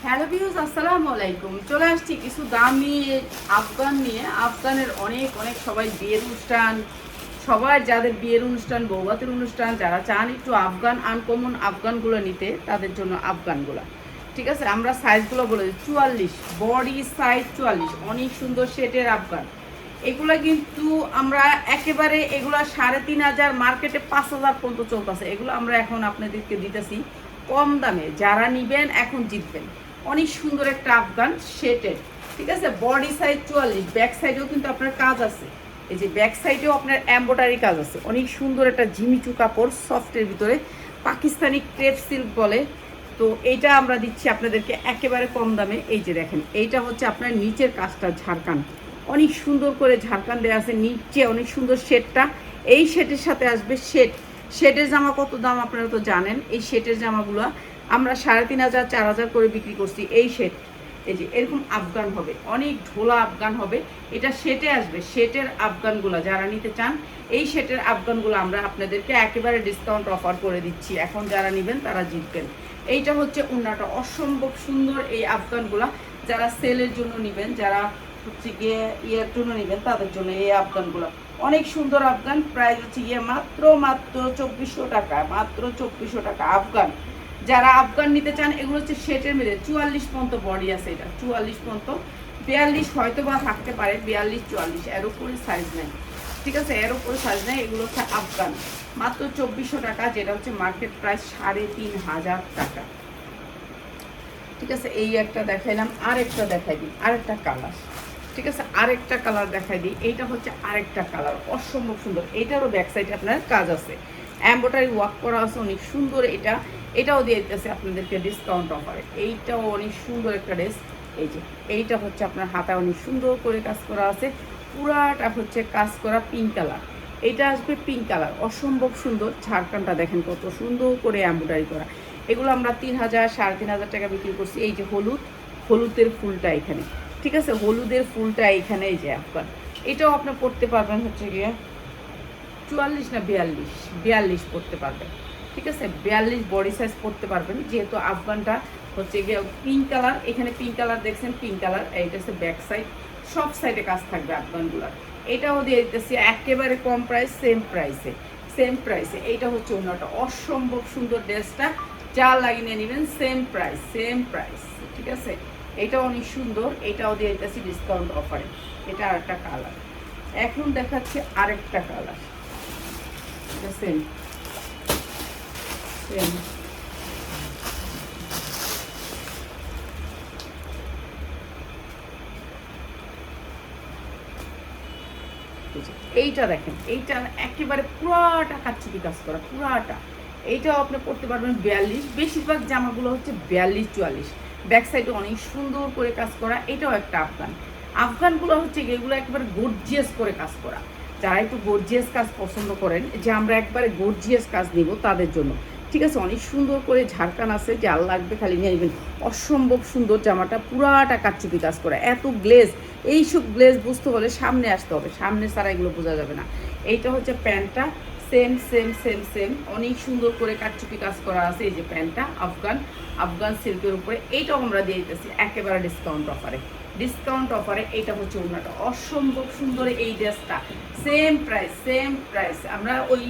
Hello views, আসসালামু আলাইকুম। চলে আসছি কিছু দামি আফগান নিয়ে। আফগানের অনেক অনেক সবাই বিয়ের অনুষ্ঠান, সবার যাদের বিয়ের অনুষ্ঠান, বৌভাতের অনুষ্ঠান, যারা চান একটু আফগান আনকমন আফগানগুলো নিতে, তাদের জন্য আফগানগুলো। ঠিক আছে, আমরা সাইজগুলো বলে দিই। 44 বডি সাইজ, 44 অনেক সুন্দর সেটের আফগান। এগুলা কিন্তু আমরা একেবারে এগুলা 3,500, মার্কেটে 5,000 পর্যন্ত চলতেছে। এগুলো আমরা এখন আপনাদেরকে দিতেছি কম দামে। যারা নিবেন এখন জিতবেন। অনেক সুন্দর একটা আফগান সেটের। ঠিক আছে, বডি সাইজ 44, ব্যাক সাইডেও কিন্তু আপনার কাজ আছে। এই যে ব্যাক সাইডেও আপনার এমব্রয়ডারি কাজ আছে। অনেক সুন্দর একটা ঝিমিচু কাপড়, সফটের ভিতরে, পাকিস্তানি ক্রেপ সিল্ক বলে। তো এইটা আমরা দিচ্ছি আপনাদেরকে একেবারে কম দামে। এই যে দেখেন, এইটা হচ্ছে আপনার নিচের কাজটা ঝাড়খান, অনেক সুন্দর করে ঝাড়খান দেওয়া আছে নিচে, অনেক সুন্দর শেডটা। এই শেডের সাথে আসবে শেডের জামা কত দাম আপনারা তো জানেন। এই শেডের জামাগুলো আমরা 3,500, 4,000 করে বিক্রি করছি। এই শেড, এই যে এরকম আফগান হবে, অনেক ঢোলা আফগান হবে। এটা সেটে আসবে, সেটের আফগানগুলো যারা নিতে চান, এই সেটের আফগানগুলো আমরা আপনাদেরকে একেবারে ডিসকাউন্ট অফার করে দিচ্ছি। এখন যারা নেবেন তারা জিতবেন। এইটা হচ্ছে উন্নাটা, অসম্ভব সুন্দর এই আফগানগুলা। যারা সেলের জন্য নেবেন, যারা হচ্ছে গিয়ে ইয়ের জন্য নেবেন, তাদের জন্য এই আফগানগুলো অনেক সুন্দর আফগান। প্রাইস হচ্ছে গিয়ে মাত্র 2,400 টাকা, মাত্র 2,400 টাকা আফগান। যারা আফগান নিতে চান, এগুলো হচ্ছে সেটের মেরে 44 পর্যন্ত বডি আছে। এটা 44 পর্যন্ত, 42 হয়তো বা থাকতে পারে, 42, 44 এর উপরে সাইজ নেই। ঠিক আছে, এর উপরে সাইজ নেই। এগুলো হচ্ছে আফগান, মাত্র 2,400 টাকা, যেটা হচ্ছে মার্কেট প্রাইস 3,500 টাকা। ঠিক আছে, এই একটা দেখাইলাম, আরেকটা দেখাই দিই, আরেকটা কালার। ঠিক আছে, আরেকটা কালার দেখাই দিই। এইটা হচ্ছে আরেকটা কালার, অসম্ভব সুন্দর। এইটারও ব্যাক সাইডে আপনার কাজ আছে, এমব্রয়ডারি ওয়ার্ক করা আছে, অনেক সুন্দর। এটাও দিয়ে দিতেছে আপনাদেরকে ডিসকাউন্ট অফারে। এইটাও অনেক সুন্দর একটা ড্রেস। এই যে এইটা হচ্ছে আপনার হাতা অনেক সুন্দর করে কাজ করা আছে, পুরাটা হচ্ছে কাজ করা পিঙ্ক কালার। এইটা আসবে পিঙ্ক কালার, অসম্ভব সুন্দর। ঝাড়খানটা দেখেন কত সুন্দর করে এমব্রয়ডারি করা। এগুলো আমরা 3,000, 3,500 টাকা বিক্রি করছি। এই যে হলুদের ফুলটা এখানে। ঠিক আছে, হলুদের ফুলটা এখানে। এই যে আফগান, এটাও আপনি পড়তে পারবেন হচ্ছে গিয়ে 44 না 42 পড়তে পারবেন। ঠিক আছে, 42 বডি সাইজ পড়তে পারবেন, যেহেতু আফগানটা হচ্ছে গিয়ে পিঙ্ক কালার। এখানে পিঙ্ক কালার দেখছেন, পিঙ্ক কালার। এইটা হচ্ছে ব্যাক সাইড, সব সাইডে কাজ থাকবে আফগানগুলার। এটাও দিয়ে দিতেছি একেবারে কম প্রাইস, সেম প্রাইসে। এইটা হচ্ছে অন্যটা, অসম্ভব সুন্দর ড্রেসটা। যা লাগিয়ে নেবেন, সেম প্রাইস। ঠিক আছে, এটা অনেক সুন্দর। এটাও দিয়ে দিতেছি ডিসকাউন্ট অফারে। এটা আরেকটা কালার। এখন দেখাচ্ছি আরেকটা কালার। এটা সেম। এইটা দেখেন, এইটা একেবারে পুরাটা কাচ্চুপি কাজ করা, পুরাটা। এইটাও আপনি পড়তে পারবেন 42। বেশিরভাগ জামাগুলো হচ্ছে 42, 44। ব্যাক সাইডে অনেক সুন্দর করে কাজ করা। এটাও একটা আফগানগুলো হচ্ছে এগুলো একবারে গর্জিয়াস করে কাজ করা। যারা একটু গর্জিয়াস কাজ পছন্দ করেন, যে আমরা একবারে গর্জিয়াস কাজ নিব, তাদের জন্য। ঠিক আছে, অনেক সুন্দর করে ঝাড়খান আছে, যার লাগবে খালি নিয়ে নেবেন। অসম্ভব সুন্দর জামাটা, পুরাটা কাচ্চুপি কাজ করা, এত গ্লেজ। এইসব গ্লেজ বুঝতে হলে সামনে আসতে হবে, সামনে ছাড়া এগুলো বোঝা যাবে না। এইটা হচ্ছে প্যান্টটা, সেম। অনেক সুন্দর করে কাটচুপি কাজ করা আছে। এই যে প্যান্টটা আফগান সিল্কের উপরে। এইটাও আমরা দিয়ে দিতেছি একেবারে ডিসকাউন্ট অফারে। এইটা হচ্ছে ওনাটা, অসম্ভব সুন্দর এই ড্রেসটা। Same price. আমরা ওই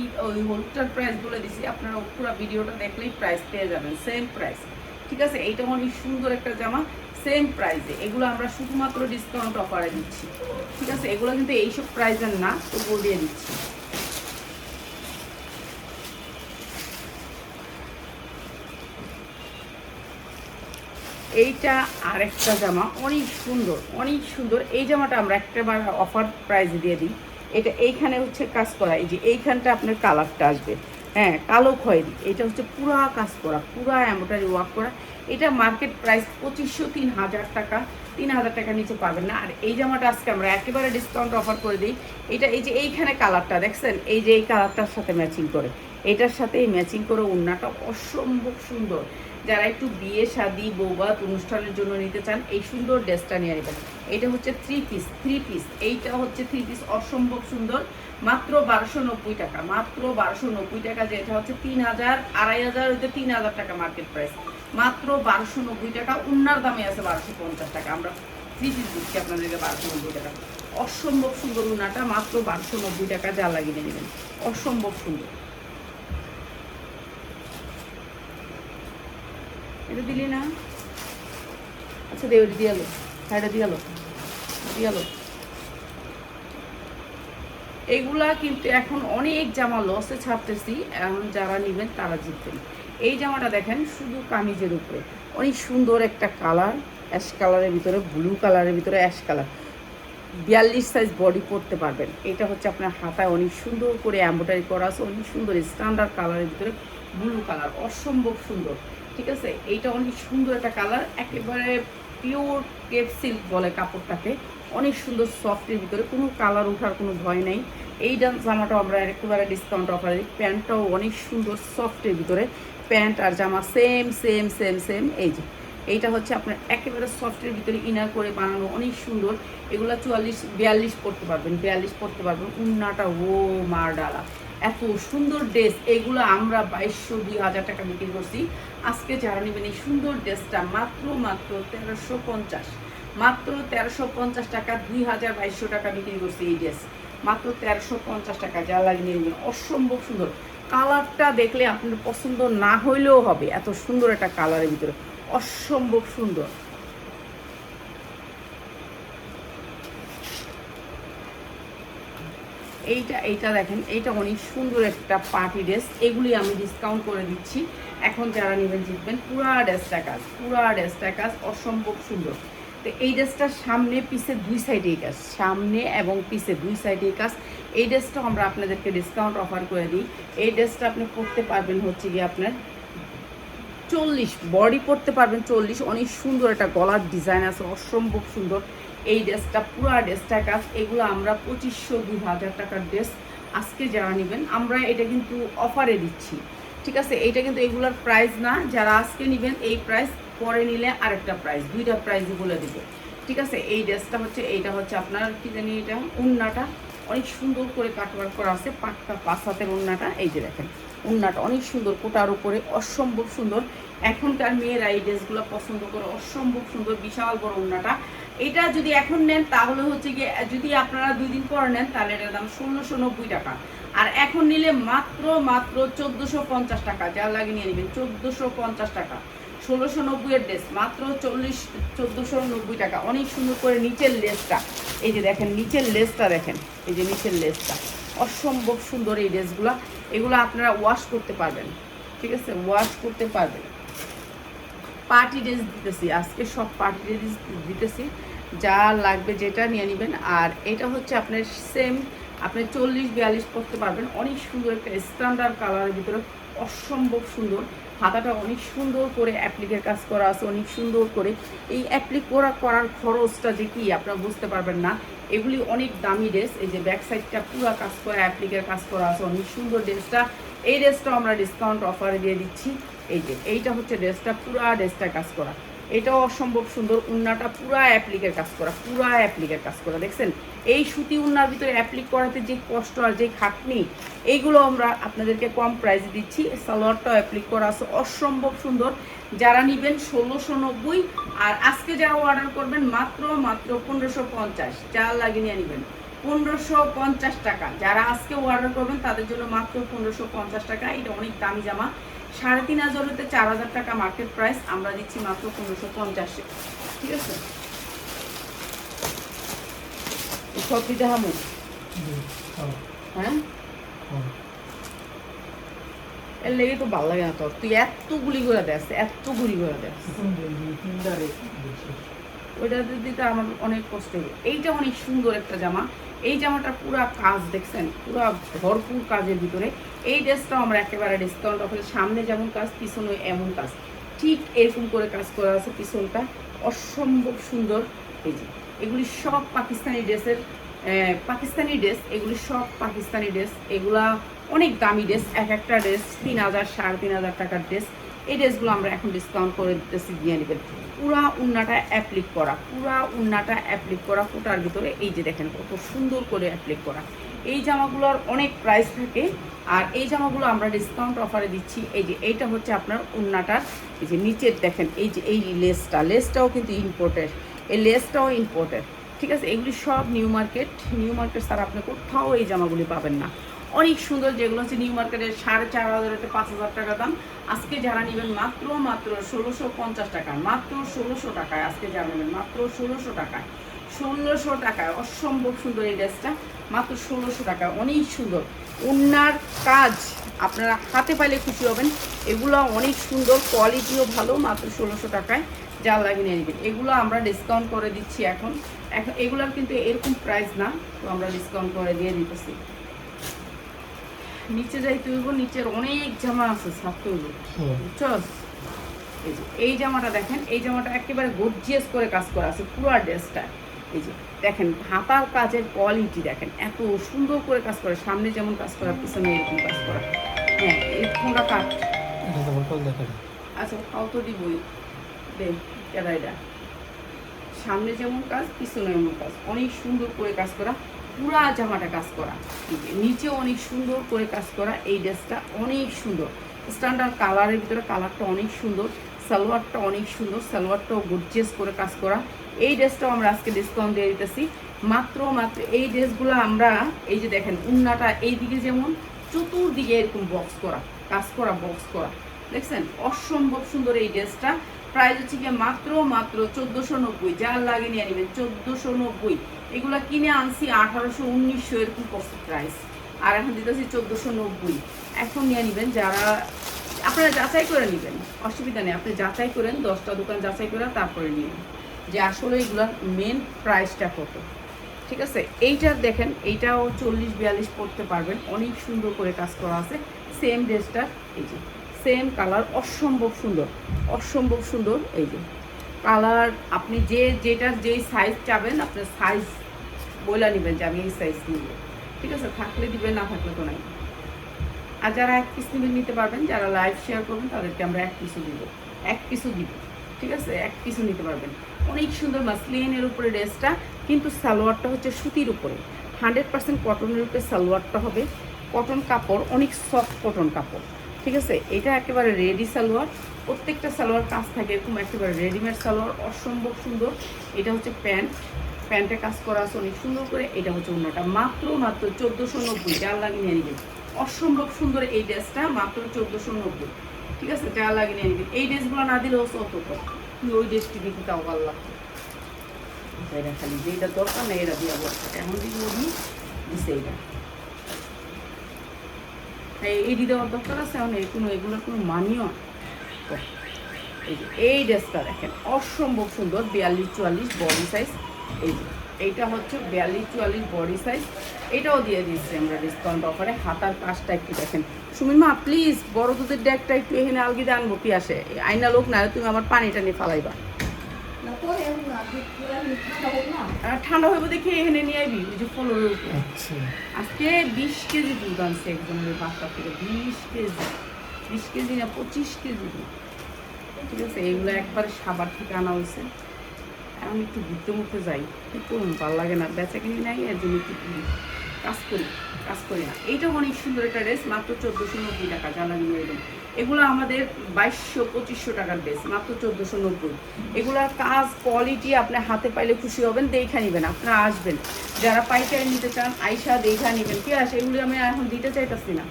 হলুদটার প্রাইস বলে দিছি, আপনারা পুরো ভিডিওটা দেখলেই প্রাইস পেয়ে যাবেন, সেম প্রাইস। ঠিক আছে, এইটা অনেক সুন্দর একটা জামা, সেম প্রাইসে। এগুলো আমরা শুধুমাত্র ডিসকাউন্ট অফারে দিচ্ছি। ঠিক আছে, এগুলো কিন্তু এইসব প্রাইসের না, তবুও দিয়ে দিচ্ছি। এইটা আরেকটা জামা, অনেক সুন্দর। এই জামাটা আমরা একটাবার অফার প্রাইসে দিয়ে দিই। এটা এইখানে হচ্ছে কাজ করা, এই যে এইখানটা আপনার কালারটা আসবে, হ্যাঁ, কালো খয়েরি। এটা হচ্ছে পুরা কাজ করা, পুরা এমব্রয়ডারি ওয়ার্ক করা। এটা মার্কেট প্রাইস 2,500, 3,000 টাকা, 3,000 টাকার নিচে পাবেন না। আর এই জামাটা আজকে আমরা একেবারে ডিসকাউন্ট অফার করে দিই। এটা এই যে এইখানে কালারটা দেখছেন, এই যে এই কালারটার সাথে ম্যাচিং করে, এটার সাথে ম্যাচিং করে ওড়নাটা অসম্ভব সুন্দর। যারা একটু বিয়ে শাদী বৌভাত অনুষ্ঠানের জন্য নিতে চান, এই সুন্দর ড্রেসটা নিয়ে নেবেন। এটা হচ্ছে থ্রি পিস। এইটা হচ্ছে থ্রি পিস, অসম্ভব সুন্দর। মাত্র 1,290 টাকা, যেটা হচ্ছে 3,000, 2,500 হইতে 3,000 টাকা মার্কেট প্রাইস। মাত্র 1290 টাকা। উন্নার দামে আছে 1250 টাকা। আমরা ফ্রি পিস দিচ্ছি আপনাদেরকে 1290 টাকা। অসম্ভব সুন্দর উন্নাটা মাত্র 1290 টাকা, যা লাগিয়ে নেবেন। অসম্ভব সুন্দর। এটা দিলি না? আচ্ছা দে, ওটা দিয়ে আলো, সাইডে দিয়ে আলো, দিয়ে আলো। এইগুলা কিন্তু এখন অনেক জামা লসে ছাড়তেছি, এখন যারা নেবেন তারা জিতবেন। এই জামাটা দেখেন শুধু কামিজের উপরে, অনেক সুন্দর একটা কালার, অ্যাশ কালারের ভিতরে, ব্লু কালারের ভিতরে অ্যাশ কালার, 42 সাইজ বডি পরতে পারবেন। এটা হচ্ছে আপনার হাতায় অনেক সুন্দর করে এমব্রয়ডারি করা আছে, অনেক সুন্দর স্ট্যান্ডার্ড কালারের ভিতরে ব্লু কালার, অসম্ভব সুন্দর। ঠিক আছে, এইটা অনেক সুন্দর একটা কালার, একেবারে পিওর কেপ সিল্ক বলে কাপড়টাকে, অনেক সুন্দর সফটের ভিতরে, কোনো কালার ওঠার কোনো ভয় নেই। এই জামাটাও আমরা একেবারে ডিসকাউন্ট অফারে দিই। প্যান্টটাও অনেক সুন্দর সফটের ভিতরে, প্যান্ট আর জামা সেম সেম সেম সেম। এই যে এইটা হচ্ছে আপনার একেবারে সফটের ভিতরে ইনার করে বানানো, অনেক সুন্দর। এগুলো 44-42 পরতে পারবেন, 42 পরতে পারবেন। উন্নাটা ও মার ডালা, এত সুন্দর ড্রেস। এগুলো আমরা 2200-2000 টাকা বিক্রি করছি। আজকে যারা নেবেন এই সুন্দর ড্রেসটা মাত্র 1350, মাত্র 1350 টাকা, 2200 টাকা বিক্রি করছি এই ড্রেস, মাত্র 1350 টাকা, যা লাগিয়ে নেবেন। অসম্ভব সুন্দর কালারটা, দেখলে আপনার পছন্দ না হইলেও হবে, এত সুন্দর একটা কালারের ভিতরে, অসম্ভব সুন্দর। এইটা দেখেন, এইটা অনেক সুন্দর একটা পার্টি ড্রেস। এগুলি আমি ডিসকাউন্ট করে দিচ্ছি, এখন যারা নেবেন জিতবেন। পুরা ড্রেসটা কাজ, পুরা ড্রেসটা কাজ, অসম্ভব সুন্দর। তো এই ড্রেসটার সামনে পিছে দুই সাইডেই কাজ, সামনে এবং পিছে দুই সাইডেই কাজ। এই ড্রেসটা আমরা আপনাদেরকে ডিসকাউন্ট অফার করে দিই। এই ড্রেসটা আপনি পরতে পারবেন হচ্ছে গিয়ে আপনার 40, বডি পরতে পারবেন 40। অনেক সুন্দর একটা গলার ডিজাইন আছে, অসম্ভব সুন্দর। এই ড্রেসটা পুরা ড্রেসটা কাজ। এগুলো আমরা 2500-2000 টাকার ড্রেস। আজকে যারা নেবেন, আমরা এটা কিন্তু অফারে দিচ্ছি। ঠিক আছে, এইটা কিন্তু এগুলোর প্রাইস না, যারা আজকে নেবেন এই প্রাইস, পরে নিলে আরেকটা প্রাইস, দুইটা প্রাইসই বলে দেবো। ঠিক আছে, এই ড্রেসটা হচ্ছে, এইটা হচ্ছে আপনার কি জানি, এটা উন্নাটা অনেক সুন্দর করে কাটওয়ার্ক করা আছে, পাটটা 5 হাতের উন্নাটা। এই যে দেখেন উন্নাটা অনেক সুন্দর, কোটার উপরে, অসম্ভব সুন্দর। এখনকার মেয়েরা এই ড্রেসগুলো পছন্দ করে, অসম্ভব সুন্দর, বিশাল বড় উন্নাটা। এটা যদি এখন নেন তাহলে হচ্ছে গিয়ে, যদি আপনারা 2 দিন পরে নেন তাহলে এটার দাম 1690 টাকা। আর এখন নিলে মাত্র 1450 টাকা, যা লাগিয়ে নিয়ে নেবেন 1450 টাকা। 1690 এর ড্রেস মাত্র 1490 টাকা। অনেক সুন্দর করে নিচের লেসটা, এই যে দেখেন নিচের লেসটা দেখেন, এই যে নিচের লেসটা অসম্ভব সুন্দর। এই ড্রেসগুলো, এগুলো আপনারা ওয়াশ করতে পারবেন। ঠিক আছে, ওয়াশ করতে পারবেন। পার্টি ড্রেস দিতেছি আজকে, সব পার্টি ড্রেস দিতেছি, যা লাগবে যেটা নিয়ে নেবেন। আর এটা হচ্ছে আপনার সেম, আপনি 40-42 পরতে পারবেন। অনেক সুন্দর একটা স্ট্যান্ডার্ড কালারের ভিতরে, অসম্ভব সুন্দর। হাতাটা অনেক সুন্দর করে অ্যাপ্লিকের কাজ করা আছে, অনেক সুন্দর করে। এই অ্যাপ্লিক করার খরচটা যে কি আপনারা বুঝতে পারবেন না, এগুলি অনেক দামি ড্রেস। এই যে ব্যাক সাইডটা পুরো কাজ করা, অ্যাপ্লিকের কাজ করা আছে, অনেক সুন্দর ড্রেসটা। এই ড্রেসটাও আমরা ডিসকাউন্ট অফারে দিয়ে দিচ্ছি। এই যে এইটা হচ্ছে ড্রেসটা, পুরা ড্রেসটা কাজ করা, এটাও অসম্ভব সুন্দর। উন্নাটা পুরা অ্যাপ্লিকের কাজ করা, পুরা অ্যাপ্লিকের কাজ করা। দেখছেন এই সুতি উন্নার ভিতরে অ্যাপ্লিক করাতে যে কষ্ট আর যে খাটনি, এইগুলো আমরা আপনাদেরকে কম প্রাইসে দিচ্ছি। সালোয়ারটাও অ্যাপ্লিক করা আছে, অসম্ভব সুন্দর। যারা নেবেন 1690, আর আজকে যারা অর্ডার করবেন মাত্র 1550, যা লাগিয়ে নিয়ে নেবেন 1550 টাকা। যারা আজকে অর্ডার করবেন তাদের জন্য মাত্র 1550 টাকা। এটা অনেক দামি জামা, 3500 হতে 4000 টাকা মার্কেট প্রাইস, আমরা দিচ্ছি মাত্র 1550। ঠিক আছে, সব দিতে হামু। হ্যাঁ, এর লেগে তো ভালো লাগে না তোর, তুই এত গুলি করে দেস, এত গুলি করে দেস, ওইটা দিতে আমার অনেক কষ্ট হবে। এইটা অনেক সুন্দর একটা জামা, এই জামাটা পুরা কাজ দেখছেন, পুরা ভরপুর কাজের ভিতরে। এই ড্রেসটাও আমরা একেবারে ডিসকাউন্ট অফারে, সামনে যেমন কাজ পিছনে এমন কাজ, ঠিক এরকম করে কাজ করা আছে পিছনটা, অসম্ভব সুন্দর। এই যে এগুলি সব পাকিস্তানি ড্রেসের, পাকিস্তানি ড্রেস, এগুলি সব পাকিস্তানি ড্রেস। এগুলা অনেক দামি ড্রেস, এক একটা ড্রেস 3000 3500 টাকার ড্রেস। এই ড্রেসগুলো আমরা এখন ডিসকাউন্ট করে দিতেছি, দিয়ে নেবেন। পুরা উন্নাটা অ্যাপ্লিক করা, পুরা উন্নাটা অ্যাপ্লিক করা কোটার ভিতরে। এই যে দেখেন কত সুন্দর করে অ্যাপ্লিক করা। এই জামাগুলোর অনেক প্রাইস থাকে, আর এই জামাগুলো আমরা ডিসকাউন্ট অফারে দিচ্ছি। এই যে এইটা হচ্ছে আপনার ওড়নাটার, এই যে নিচের দেখেন, এই যে এই লেসটাও কিন্তু ইম্পোর্টেড, এই লেসটাও ইম্পোর্টেড, ঠিক আছে। এগুলি সব নিউ মার্কেট ছাড়া আপনি কোথাও এই জামাগুলি পাবেন না। অনেক সুন্দর, যেগুলো হচ্ছে নিউ মার্কেটের 4,500 থেকে 5,000 টাকা দাম, আজকে যারা নেবেন মাত্র 1,650 টাকা, মাত্র 1,600 টাকায় আজকে যারা নেবেন মাত্র 1,600 টাকায়, 1,600 টাকায় অসম্ভব সুন্দর এই ড্রেসটা, মাত্র 1,600 টাকায়, অনেক সুন্দর। ওড়নার কাজ আপনারা হাতে পাইলে খুশি হবেন, এগুলো অনেক সুন্দর, কোয়ালিটিও ভালো, মাত্র 1,600 টাকায় যা লাগিয়ে নিয়ে নেবেন। এগুলো আমরা ডিসকাউন্ট করে দিচ্ছি এখন এগুলোর কিন্তু এরকম প্রাইস না, তো আমরা ডিসকাউন্ট করে দিয়ে দিতেছি। নিচে যাইতে হইব, নিচের অনেক জামা আছে ছাড়তে হইব, বুঝছো। এই যে এই জামাটা দেখেন, এই জামাটা একেবারে গর্জিয়াস করে কাজ করা আছে পুরো ড্রেসটা। এই যে দেখেন হাতার কাজের কোয়ালিটি দেখেন, এত সুন্দর করে কাজ করে, সামনে যেমন কাজ করা পিছনে এরকম কাজ করা। হ্যাঁ, এরকমটা কাট। আচ্ছা কত দিবই দে কেদাইটা, সামনে যেমন কাজ পিছনে এমন কাজ, অনেক সুন্দর করে কাজ করা, পুরা জামাটা কাজ করা, নিচে অনেক সুন্দর করে কাজ করা। এই ড্রেসটা অনেক সুন্দর, স্ট্যান্ডার্ড কালারের ভিতরে, কালারটা অনেক সুন্দর, সালোয়ারটা অনেক সুন্দর, সালোয়ারটাও গর্জিয়াস করে কাজ করা। এই ড্রেসটাও আমরা আজকে ডিসকাউন্ট দিয়ে দিতেছি মাত্র এই ড্রেসগুলো আমরা, এই যে দেখেন উন্নাটা এইদিকে যেমন চতুর্দিকে এরকম বক্স করা কাজ করা, বক্স করা, দেখছেন অসম্ভব সুন্দর এই ড্রেসটা। প্রাইস হচ্ছে গিয়ে মাত্র 1,490, যার লাগে নিয়ে নেবেন 1,490। এগুলো কিনে আনছি 1,800-1,900 এরকম পড়ছে প্রাইস, আর এখন দিতেছি 1,490। এখন নিয়ে নেবেন, যারা আপনারা যাচাই করে নেবেন, অসুবিধা নেই, আপনি যাচাই করেন, 10টা দোকান যাচাই করে তারপরে নিন যে আসলে এগুলোর মেন প্রাইসটা কত, ঠিক আছে। এইটা দেখেন, এইটাও 40-42 পড়তে পারবেন, অনেক সুন্দর করে কাজ করা আছে। সেম ড্রেসটা, এই যে সেম কালার, অসম্ভব সুন্দর, অসম্ভব সুন্দর। এই যে কালার, আপনি যেটার যেই সাইজ চাবেন আপনার সাইজ বলে নেবেন যে আমি এই সাইজ নিব, ঠিক আছে। থাকলে দিবেন, না থাকলে তো নাই। আর যারা এক পিস নেবেন নিতে পারবেন, যারা লাইভ শেয়ার করবেন তাদেরকে আমরা এক পিসও দিব, ঠিক আছে, এক পিসও নিতে পারবেন। অনেক সুন্দর মাসলিনের উপরে ড্রেসটা, কিন্তু সালোয়ারটা হচ্ছে সুতির উপরে, 100% কটনের উপরে সালোয়ারটা হবে, কটন কাপড়, অনেক সফট কটন কাপড়, ঠিক আছে। এটা একেবারে রেডি সালোয়ার, প্রত্যেকটা সালোয়ার কাজ থাকে এরকম, একেবারে রেডিমেড সালোয়ার, অসম্ভব সুন্দর। এটা হচ্ছে প্যান্টে কাজ করা আছে অনেক সুন্দর করে। এটা হচ্ছে ওড়নাটা, মাত্র 1,490, যার লাগিয়ে নিয়ে নেবেন। অসম্ভব সুন্দর এই ড্রেসটা, মাত্র 1,490, ঠিক আছে, যার লাগিয়ে নিয়ে নেবেন। এই ড্রেসগুলো না দিলেও অত ওই ড্রেসটি দিতে তাও ভালো লাগতো, এটা খালি যেটা দরকার না এটা দিয়ে বলছে, এখন দিকে ওই দিচ্ছে এইটা, এই দেওয়ার দরকার আছে, এখন এগুলোর কোনো মানিও। এই যে এই ড্রেসটা দেখেন অসম্ভব সুন্দর, 42-44 বডি সাইজ। এই যে এইটা হচ্ছে 42-44 বডি সাইজ, এটাও দিয়ে দিচ্ছি আমরা ডিসকাউন্ট অফারে। হাতার কাজটা একটু দেখেন, সুমিন মা প্লিজ বড় দুধের ডেকটা একটু এখানে আলগি আনবো কি আসে, আইনা লোক না, তুমি আমার পানিটা নিয়ে ফালাইবা, ঠান্ডা হইব দেখে এখানে নিয়ে আইবি। ওই যে ফলোর উপরে আজকে 20 কেজি দুধ আনছে একজনের বাসা থেকে, 20 কেজি না 25 কেজি দুধ, ঠিক আছে। এইগুলো একবার সাবার থেকে আনা হয়েছে। এখন একটু ঘুরতে মুখতে যাই, কি করুন, ভালো লাগে না, বেচা কিনি নাই, এর জন্য একটু কাজ করি না। এইটাও অনেক সুন্দর একটা ড্রেস, মাত্র 1,490 টাকা, জ্বালানি একদম। এগুলো আমাদের 2,200-2,500 টাকার ড্রেস, মাত্র 1,490। এগুলোর কাজ কোয়ালিটি আপনি হাতে পাইলে খুশি হবেন, দেখা নেবেন, আপনারা আসবেন, যারা পাইকারি নিতে চান আইসা দেখা নেবেন। কি আসে এগুলি আমি এখন দিতে চাইতেছি না,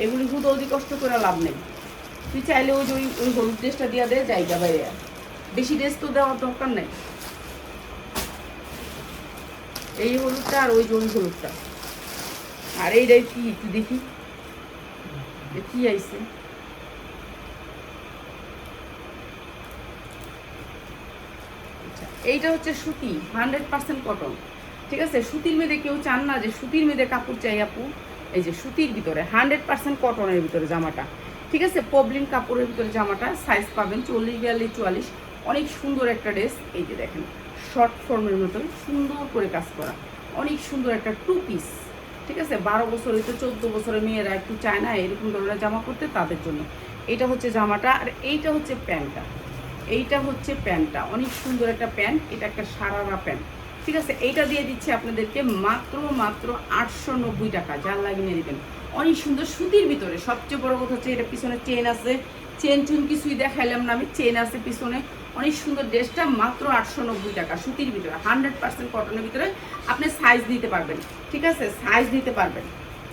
এগুলি খুব অধিক কষ্ট করে লাভ নেই। তুই চাইলে ওই হলুদ ড্রেসটা দিয়ে দেয় জায়গা বাইরে, বেশি ড্রেস তো দেওয়ার দরকার নেই। এই হলুদটা আর ওই হলুদটা, আর এইটাই কি একটু দেখি কি আইছে। এইটা হচ্ছে সুতি, 100% কটন, ঠিক আছে। সুতির মেয়েদের কেউ চান না যে সুতির মেয়েদের কাপড় চাই আপু, এই যে সুতির ভিতরে 100% কটনের ভিতরে জামাটা, ঠিক আছে। পবলিন কাপড়ের ভিতরে জামাটা, সাইজ পাবেন 40-42-44, অনেক সুন্দর একটা ড্রেস। এই যে দেখেন শর্ট ফর্মের মতো সুন্দর করে কাজ করা, অনেক সুন্দর একটা 2 পিস, ঠিক আছে। 12 বছর হইতে 14 বছরের মেয়েরা একটু চায় না এরকম ধরনের জামা করতে, তাদের জন্য এইটা হচ্ছে জামাটা। আর এইটা হচ্ছে প্যান্টটা, অনেক সুন্দর একটা প্যান্ট, এটা একটা সারারা প্যান্ট, ঠিক আছে, এইটা দিয়ে দিচ্ছি আপনাদেরকে মাত্র 890 টাকা, যার লাগিয়ে নিয়ে নেবেন। অনেক সুন্দর সুতির ভিতরে। সবচেয়ে বড় কথা হচ্ছে এটা পিছনে চেন আছে, চেন চুন কিছুই দেখাইলাম না আমি, চেন আছে পিছনে। অনেক সুন্দর ড্রেসটা মাত্র 890 টাকা, সুতির ভিতরে 100% কটনের ভিতরে। আপনি সাইজ দিতে পারবেন, ঠিক আছে, সাইজ দিতে পারবেন,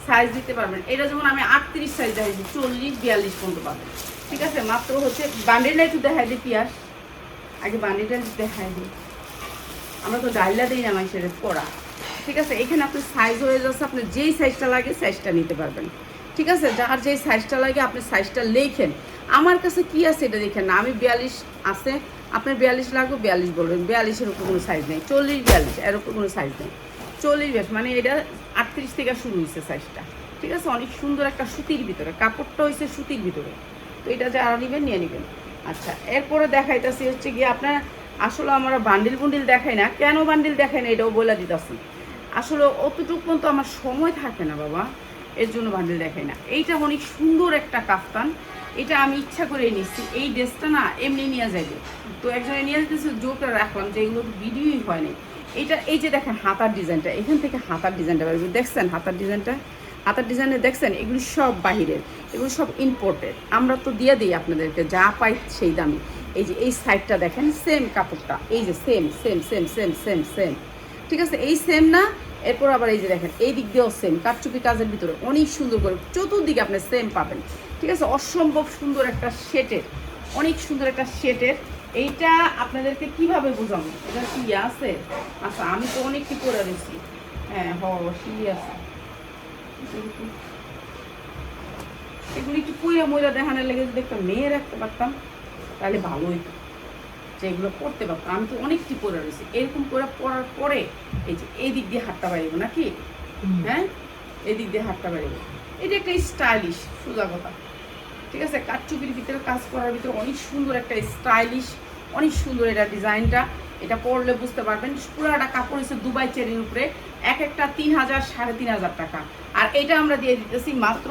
সাইজ দিতে পারবেন। এটা যেমন আমি 38 সাইজ দেখাইছি, 40-42 পর্যন্ত পাবেন, ঠিক আছে। মাত্র হচ্ছে বান্ডেলটা একটু দেখাই দিই পিয়াস, আগে বান্ডেলটা দেখাই দিই। আমরা তো ডাইলা দিই না সেটা পরা, ঠিক আছে। এখানে আপনার সাইজ হয়ে যাচ্ছে, আপনার যেই সাইজটা লাগে সাইজটা নিতে পারবেন, ঠিক আছে। যার যেই সাইজটা লাগে আপনি সাইজটা লেখেন। আমার কাছে কি আছে এটা দেখেন না, আমি 42 আছে, আপনার 42 লাগবে 42 বলবেন, 42-এর উপর কোনো সাইজ নেই, 40-42 এর উপর কোনো সাইজ নেই। 40 মানে এটা 38 থেকে শুরু হয়েছে সাইজটা, ঠিক আছে। অনেক সুন্দর একটা সুতির ভিতরে, কাপড়টা হয়েছে সুতির ভিতরে। তো এটা যারা নেবেন নিয়ে নেবেন। আচ্ছা, এরপরে দেখাইতেছি হচ্ছে গিয়ে আপনার, আসলে আমরা বান্ডিল বুন্ডিল দেখাই না, কেন বান্ডিল দেখাই না এটাও বলে দিতেছি। আসলে অতটুকু পর্যন্ত আমার সময় থাকে না বাবা, এর জন্য বান্ডিল দেখাই না। এইটা অনেক সুন্দর একটা কাফতান, এটা আমি ইচ্ছা করে নিচ্ছি। এই ড্রেসটা না এমনি নিয়ে যাবে, তো একজনে নিয়ে যেতেছে, জোর করে রাখলাম যে এগুলো তো ভিডিওই হয়নি। এইটা এই যে দেখেন হাতার ডিজাইনটা, এখান থেকে হাতার ডিজাইনটা বেরোবে, দেখছেন হাতার ডিজাইনটা, হাতার ডিজাইনে দেখছেন, এগুলো সব বাহিরের, এগুলো সব ইম্পোর্টেড। আমরা তো দিয়ে দিই আপনাদেরকে যা পাই সেই দামি। এই যে এই সাইডটা দেখেন, সেম কাপড়টা, এই যে same same same same same same, ঠিক আছে। এই সেম না, এরপর আবার এই যে দেখেন এই দিক দিয়েও সেম, কাটচুপি কাজের ভিতরে অনেক সুন্দর করে চতুর্দিকে আপনি সেম পাবেন, ঠিক আছে। অসম্ভব সুন্দর একটা শেটের, অনেক সুন্দর একটা শেটের। এইটা আপনাদেরকে কিভাবে বোঝাবো, এটা কি আছে? আচ্ছা, আমি তো অনেক কি করে দিচ্ছি, হ্যাঁ কি আছে, এগুলি একটু পুইরা ময়রা দেখানোর লেগে যদি একটা মেয়ে রাখতে পারতাম তাহলে ভালো হইতো, যে এগুলো করতে পারতাম। আমি তো অনেকটি পরে রয়েছি, এরকম করে পরার পরে এই যে এই দিক দিয়ে হাতটা বাড়িব নাকি, হ্যাঁ এদিক দিয়ে হাতটা বাড়িব। এটা একটা স্টাইলিশ সোজা কথা, ঠিক আছে। কাটচুপির ভিতরে কাজ করার ভিতরে অনেক সুন্দর একটা স্টাইলিশ, অনেক সুন্দর এটা ডিজাইনটা। এটা পরলে বুঝতে পারবেন, পুরাটা কাপড় হচ্ছে দুবাই চেরির উপরে, এক একটা 3000-3500 টাকা। আর এটা আমরা দিয়ে দিতেছি মাত্র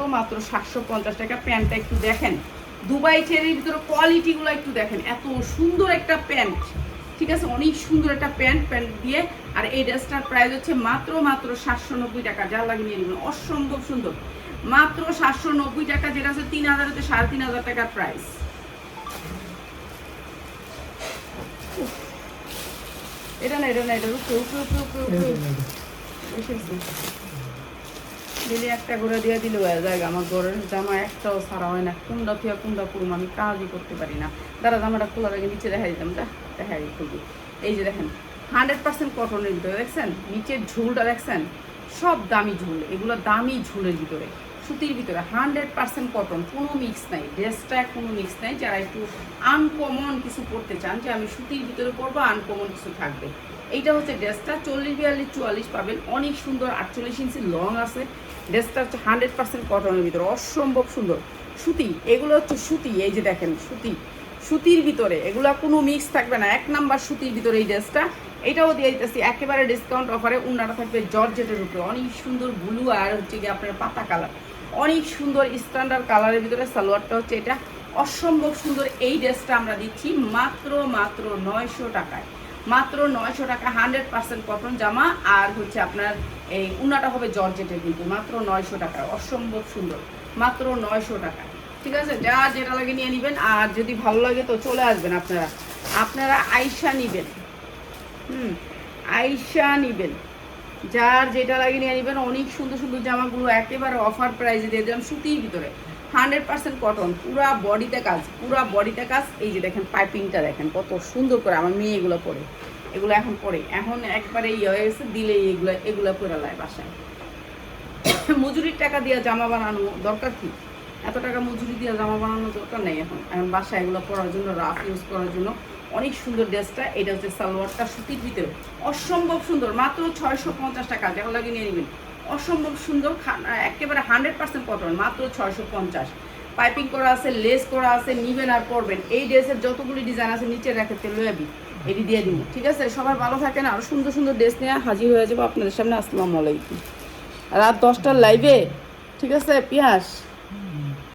750 টাকা। প্যান্টটা একটু দেখেন, দুবাই চেরির ভিতরে কোয়ালিটিগুলো একটু দেখেন, এত সুন্দর একটা প্যান্ট, ঠিক আছে, অনেক সুন্দর একটা প্যান্ট দিয়ে। আর এই ড্রেসটার প্রাইস হচ্ছে মাত্র 790 টাকা, যা লাগে নিয়ে নেবেন। অসম্ভব সুন্দর, মাত্র 790 টাকা, যেটা হচ্ছে 3000 হতে 3500 টাকার প্রাইস। এটা না এটা না, এটা উপরে উপরে উপরে উপরে উপরে দিলে একটা ঘোরা দিয়ে দিলে জায়গা। আমার ঘরের জামা একটাও ছাড়া হয় না, কোনটা থেকে কোনটা করুম আমি কাজই করতে পারি না। দাঁড়া, জামাটা খোলার আগে নিচে দেখাই দিতাম, দেখাই খুবই। এই যে দেখেন 100% কটনের ভিতরে, দেখছেন নিচের ঝুলটা দেখছেন, সব দামি ঝুল, এগুলো দামি ঝুলের ভিতরে, সুতির ভিতরে 100% কটন, কোনো মিক্স নাই, ড্রেসটা কোনো মিক্স নাই। যারা একটু আনকমন কিছু পরতে চান, যে আমি সুতির ভিতরে পরবো, আনকমন কিছু থাকবে, এইটা হচ্ছে ড্রেসটা। 40-42-44 পাবেন, অনেক সুন্দর। 48 ইঞ্চি লং আছে ড্রেসটা, হচ্ছে 100% কটনের ভিতরে, অসম্ভব সুন্দর সুতি। এগুলো হচ্ছে সুতি, এই যে দেখেন সুতি, সুতির ভিতরে এগুলো কোনো মিক্স থাকবে না, 1 নাম্বার সুতির ভিতরে এই ড্রেসটা। এটাও দিয়ে দিতেছি একেবারে ডিসকাউন্ট অফারে। উন্নাটা থাকবে জর্জেটের উপরে, অনেক সুন্দর ব্লু আর হচ্ছে গিয়ে আপনার পাতা কালার, অনেক সুন্দর স্ট্যান্ডার্ড কালারের ভিতরে। সালোয়ারটা হচ্ছে এটা, অসম্ভব সুন্দর। এই ড্রেসটা আমরা দিচ্ছি মাত্র 900 টাকায়, মাত্র 900 টাকা। 100% কটন জামা, আর হচ্ছে আপনার এই উন্নাটা হবে জর্জেটের, কিন্তু মাত্র 900 টাকা, অসম্ভব সুন্দর, মাত্র 900 টাকা, ঠিক আছে। যা যেটা লাগে নিয়ে নেবেন। আর যদি ভালো লাগে তো চলে আসবেন আপনারা আইসা নেবেন, আইসা নেবেন, যার যেটা লাগে নিয়ে নেবেন। অনেক সুন্দর সুন্দর জামাগুলো একেবারে অফার প্রাইসে দিয়ে দিলাম, সুতির ভিতরে 100% কটন, পুরা বডিতে কাজ, পুরা বডিতে কাজ। এই যে দেখেন পাইপিংটা দেখেন কত সুন্দর করে, আমার মেয়ে এগুলো পরে, এগুলো এখন পরে, এখন একবারে ইয়ে হয়ে গেছে, দিলে এগুলো পরে লায় বাসায়। মজুরির টাকা দিয়ে জামা বানানো দরকার কি, এত টাকা মজুরি দিয়ে জামা বানানোর দরকার নেই। এখন বাসায় এগুলো পরার জন্য, রাফ ইউজ করার জন্য অনেক সুন্দর ড্রেসটা। এটা হচ্ছে সালোয়ারটা সুতির ভিতরে, অসম্ভব সুন্দর, মাত্র 650 টাকা, যেটা লাগে নিয়ে নেবেন। অসম্ভব সুন্দর, একেবারে 100% কটন, মাত্র 650। পাইপিং করা আছে, লেস করা আছে, নিবেন আর পরবেন। এই ড্রেসের যতগুলি ডিজাইন আছে নিচে রেখে লয়াবি, এটি দিয়ে দিব, ঠিক আছে। সবাই ভালো থাকেন, আরও সুন্দর সুন্দর ড্রেস নিয়ে হাজির হয়ে যাবো আপনাদের সামনে। আসসালামু আলাইকুম। রাত 10টার লাইভে, ঠিক আছে পিয়াস।